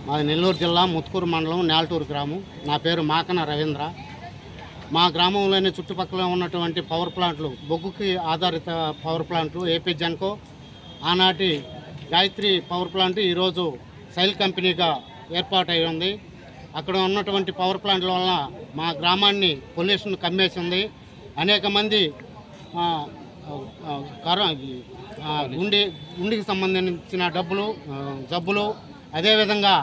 మాది నెల్లూరు జిల్లా ముత్తుకూరు మండలం నేల్టూరు గ్రామం. నా పేరు మాకన రవీంద్ర. మా గ్రామంలోని చుట్టుపక్కల ఉన్నటువంటి పవర్ ప్లాంట్లు, బొగ్గుకి ఆధారిత పవర్ ప్లాంట్లు ఏపీ జెన్కో, ఆనాటి గాయత్రి పవర్ ప్లాంట్ ఈరోజు సైల్ కంపెనీగా ఏర్పాటై ఉంది. అక్కడ ఉన్నటువంటి పవర్ ప్లాంట్ల వలన మా గ్రామాన్ని పొల్యూషన్ కమ్మేసింది. అనేక మంది గుండెకి సంబంధించిన జబ్బులు, అదేవిధంగా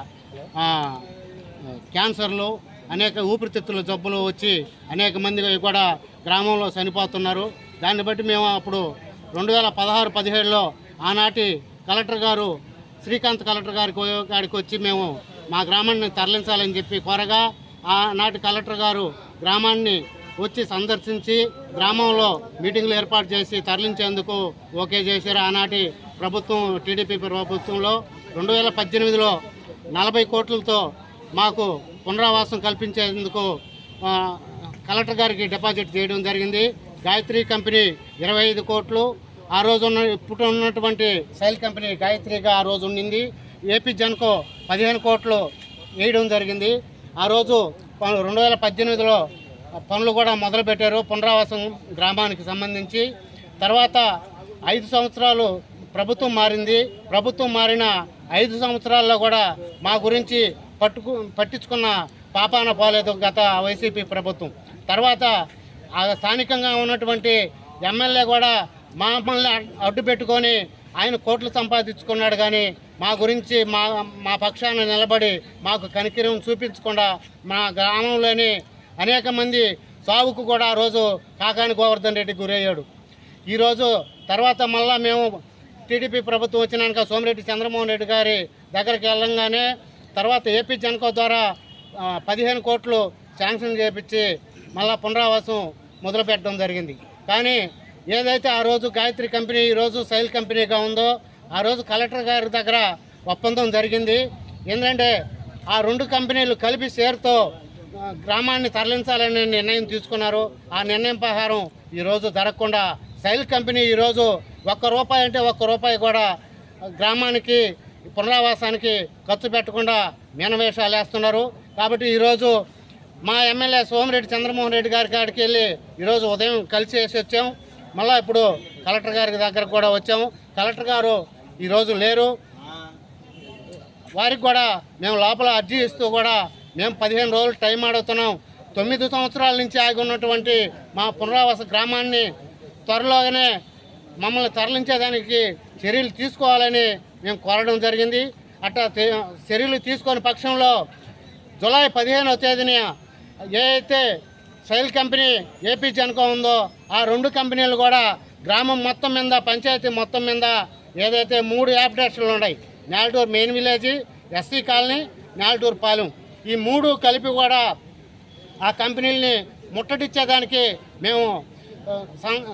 క్యాన్సర్లు, అనేక ఊపిరితిత్తుల జబ్బులు వచ్చి అనేక మంది కూడా గ్రామంలో చనిపోతున్నారు. దాన్ని బట్టి మేము అప్పుడు 2016-17లో ఆనాటి కలెక్టర్ గారు, శ్రీకాంత్ కలెక్టర్ గారికి వచ్చి మేము మా గ్రామాన్ని తరలించాలని చెప్పి కోరగా, ఆనాటి కలెక్టర్ గారు గ్రామాన్ని వచ్చి సందర్శించి గ్రామంలో మీటింగ్లు ఏర్పాటు చేసి తరలించేందుకు ఓకే చేశారు. ఆనాటి ప్రభుత్వం, టీడీపీ ప్రభుత్వంలో 2018లో 40 కోట్లతో మాకు పునరావాసం కల్పించేందుకు కలెక్టర్ గారికి డిపాజిట్ చేయడం జరిగింది. గాయత్రి కంపెనీ 25 కోట్లు, ఆ రోజు ఇప్పుడు ఉన్నటువంటి సైల్ కంపెనీ గాయత్రిగా ఆ రోజు ఉండింది. ఏపీ జెన్కో 15 కోట్లు వేయడం జరిగింది. ఆ రోజు 2018లో పనులు కూడా మొదలుపెట్టారు పునరావాసం గ్రామానికి సంబంధించి. తర్వాత 5 సంవత్సరాలు ప్రభుత్వం మారింది. ప్రభుత్వం మారిన 5 సంవత్సరాల్లో కూడా మా గురించి పట్టించుకున్న పాపాన పోలేదు గత వైసీపీ ప్రభుత్వం. తర్వాత స్థానికంగా ఉన్నటువంటి ఎమ్మెల్యే కూడా మమ్మల్ని అడ్డు పెట్టుకొని ఆయన కోట్లు సంపాదించుకున్నాడు, కానీ మా గురించి మా పక్షాన నిలబడి మాకు కనికరం చూపించకుండా మా గ్రామంలోని అనేక మంది సావుకు కూడా ఆ రోజు కాకాని గోవర్ధన్ రెడ్డి గురయ్యాడు. ఈరోజు తర్వాత మళ్ళా మేము టీడీపీ ప్రభుత్వం వచ్చినాక సోమిరెడ్డి చంద్రమోహన్ రెడ్డి గారి దగ్గరికి వెళ్ళంగానే తర్వాత ఏపీ జెన్కో ద్వారా 15 కోట్లు శాంక్షన్ చేయించి మళ్ళా పునరావాసం మొదలుపెట్టడం జరిగింది. కానీ ఏదైతే ఆ రోజు గాయత్రి కంపెనీ ఈరోజు సైల్ కంపెనీగా ఉందో, ఆ రోజు కలెక్టర్ గారి దగ్గర ఒప్పందం జరిగింది. ఏంటంటే ఆ 2 కంపెనీలు కలిపి షేర్తో గ్రామాన్ని తరలించాలనే నిర్ణయం తీసుకున్నారు. ఆ నిర్ణయం ప్రకారం ఈరోజు జరగకుండా సైల్ కంపెనీ ఈరోజు ₹1 అంటే ₹1 కూడా గ్రామానికి పునరావాసానికి ఖర్చు పెట్టకుండా మీనవేషాలు వేస్తున్నారు. కాబట్టి ఈరోజు మా ఎమ్మెల్యే సోమిరెడ్డి చంద్రమోహన్ రెడ్డి గారి కాడికి వెళ్ళి ఈరోజు ఉదయం కలిసి వేసి వచ్చాము. మళ్ళీ ఇప్పుడు కలెక్టర్ గారి దగ్గరకు కూడా వచ్చాము. కలెక్టర్ గారు ఈరోజు లేరు. వారికి కూడా మేము లోపల అర్జీ ఇస్తూ కూడా మేము 15 రోజులు టైం అడుగుతున్నాం. 9 సంవత్సరాల నుంచి ఆగి ఉన్నటువంటి మా పునరావాస గ్రామాన్ని త్వరలోనే మమ్మల్ని తరలించేదానికి చర్యలు తీసుకోవాలని మేము కోరడం జరిగింది. అట్లా చర్యలు తీసుకొని పక్షంలో జూలై 15వ తేదీన ఏదైతే సైల్ కంపెనీ ఏపీ జెన్కో ఉందో ఆ 2 కంపెనీలు కూడా గ్రామం మొత్తం మీద, పంచాయతీ మొత్తం మీద ఏదైతే 3 యాప్డేషన్లు ఉన్నాయి, Nelturu main village, SC colony, Nelturu Palem, ఈ 3 కలిపి కూడా ఆ కంపెనీలని ముట్టడిచ్చేదానికి మేము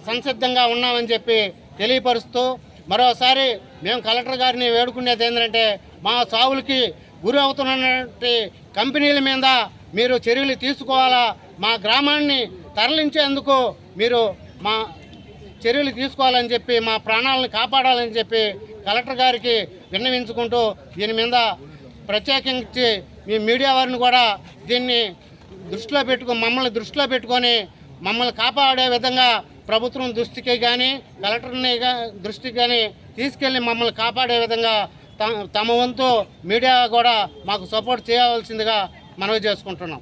సంసిద్ధంగా ఉన్నామని చెప్పి తెలియపరుస్తూ, మరోసారి మేము కలెక్టర్ గారిని వేడుకునేది ఏంటంటే మా సావులకి గురి అవుతున్నటువంటి కంపెనీల మీద మీరు చర్యలు తీసుకోవాలా, మా గ్రామాన్ని తరలించేందుకు మీరు మా చర్యలు తీసుకోవాలని చెప్పి, మా ప్రాణాలను కాపాడాలని చెప్పి కలెక్టర్ గారికి విన్నవించుకుంటూ, దీని మీద ప్రత్యేకించి మీ మీడియా వారిని కూడా దీన్ని మమ్మల్ని దృష్టిలో పెట్టుకొని మమ్మల్ని కాపాడే విధంగా ప్రభుత్వం దృష్టికి కానీ కలెక్టర్ని దృష్టికి కానీ తీసుకెళ్ళి మమ్మల్ని కాపాడే విధంగా తమ వంతు మీడియా కూడా మాకు సపోర్ట్ చేయవలసిందిగా మనవి చేసుకుంటున్నాం.